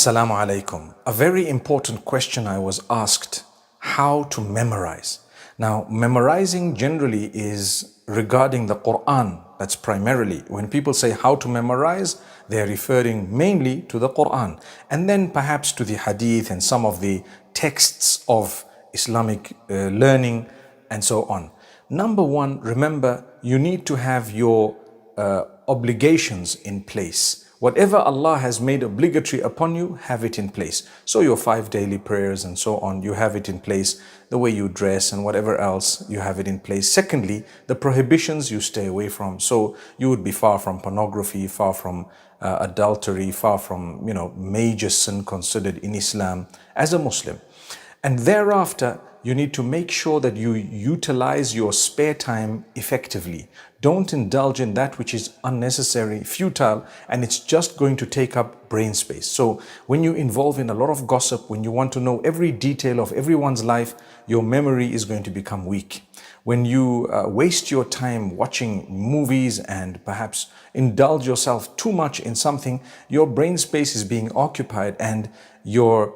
Assalamu alaikum. A very important question I was asked: how to memorize. Now, memorizing generally is regarding the Quran. That's primarily. When people say how to memorize, they are referring mainly to the Quran and then perhaps to the Hadith and some of the texts of Islamic learning and so on. Number one, remember, you need to have your obligations in place. Whatever Allah has made obligatory upon you, have it in place. So your 5 daily prayers and so on, you have it in place. The way you dress and whatever else, you have it in place. Secondly, the prohibitions you stay away from. So you would be far from pornography, far from adultery, far from, major sin considered in Islam as a Muslim. And thereafter, you need to make sure that you utilize your spare time effectively. Don't indulge in that which is unnecessary, futile, and it's just going to take up brain space. So when you involve in a lot of gossip, when you want to know every detail of everyone's life, your memory is going to become weak. When you waste your time watching movies and perhaps indulge yourself too much in something, your brain space is being occupied and your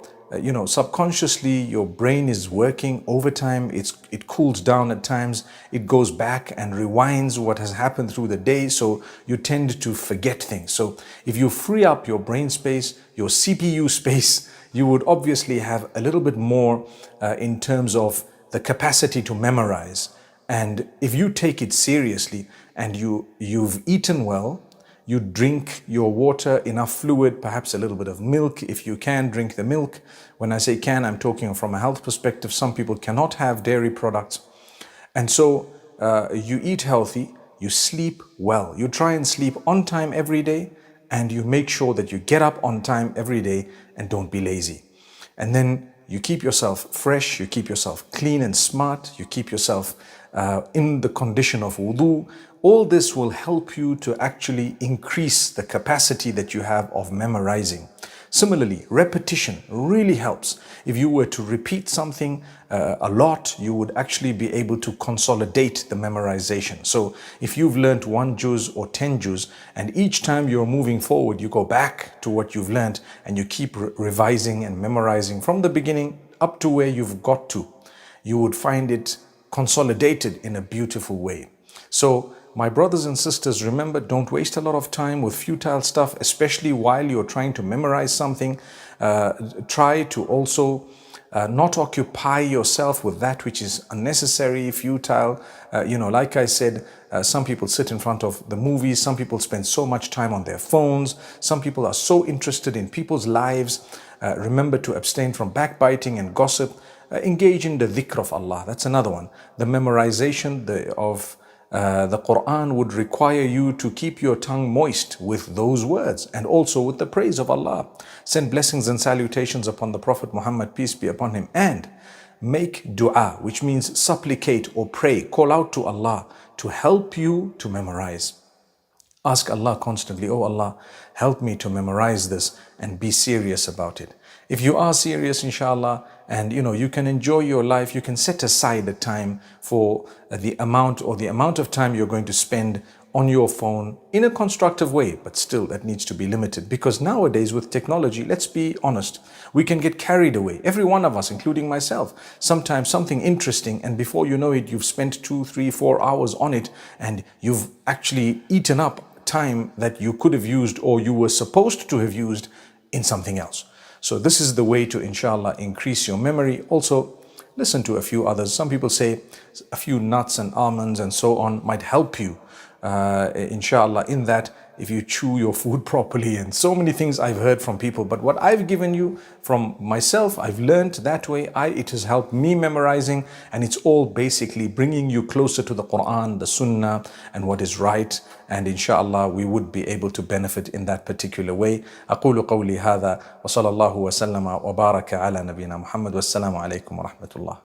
subconsciously your brain is working overtime. It cools down at times. It goes back and rewinds what has happened through the day. So you tend to forget things. So if you free up your brain space, your CPU space, you would obviously have a little bit more in terms of the capacity to memorize. And if you take it seriously and you've eaten well, you drink your water, enough fluid, perhaps a little bit of milk. If you can, drink the milk. When I say can, I'm talking from a health perspective. Some people cannot have dairy products. And so you eat healthy, you sleep well. You try and sleep on time every day, and you make sure that you get up on time every day and don't be lazy. And then you keep yourself fresh, you keep yourself clean and smart, you keep yourself in the condition of wudu. All this will help you to actually increase the capacity that you have of memorizing. Similarly, repetition really helps. If you were to repeat something a lot, you would actually be able to consolidate the memorization. So if you've learned 1 juz or 10 juz, and each time you're moving forward, you go back to what you've learned and you keep revising and memorizing from the beginning up to where you've got to, you would find it consolidated in a beautiful way. So my brothers and sisters, remember, don't waste a lot of time with futile stuff, especially while you're trying to memorize something. Try to also not occupy yourself with that which is unnecessary, futile. Like I said, some people sit in front of the movies. Some people spend so much time on their phones. Some people are so interested in people's lives. Remember to abstain from backbiting and gossip. Engage in the dhikr of Allah. That's another one. The memorization of the Quran would require you to keep your tongue moist with those words and also with the praise of Allah. Send blessings and salutations upon the Prophet Muhammad, peace be upon him, and make dua, which means supplicate or pray. Call out to Allah to help you to memorize. Ask Allah constantly, oh Allah, help me to memorize this, and be serious about it. If you are serious, inshallah, and you can enjoy your life, you can set aside the time for the amount of time you're going to spend on your phone in a constructive way, but still that needs to be limited, because nowadays with technology, let's be honest, we can get carried away. Every one of us, including myself, sometimes something interesting, and before you know it, you've spent 2, 3, 4 hours on it, and you've actually eaten up time that you could have used or you were supposed to have used in something else. So this is the way to, inshallah, increase your memory. Also, listen to a few others. Some people say a few nuts and almonds and so on might help you, inshallah, in that if you chew your food properly, and so many things I've heard from people. But what I've given you from myself, I've learned that way. It has helped me memorizing, and it's all basically bringing you closer to the Quran, the Sunnah, and what is right. And inshallah, we would be able to benefit in that particular way. أقول قولي هذا وصلى الله وسلم وبارك على نبينا محمد والسلام عليكم ورحمة الله.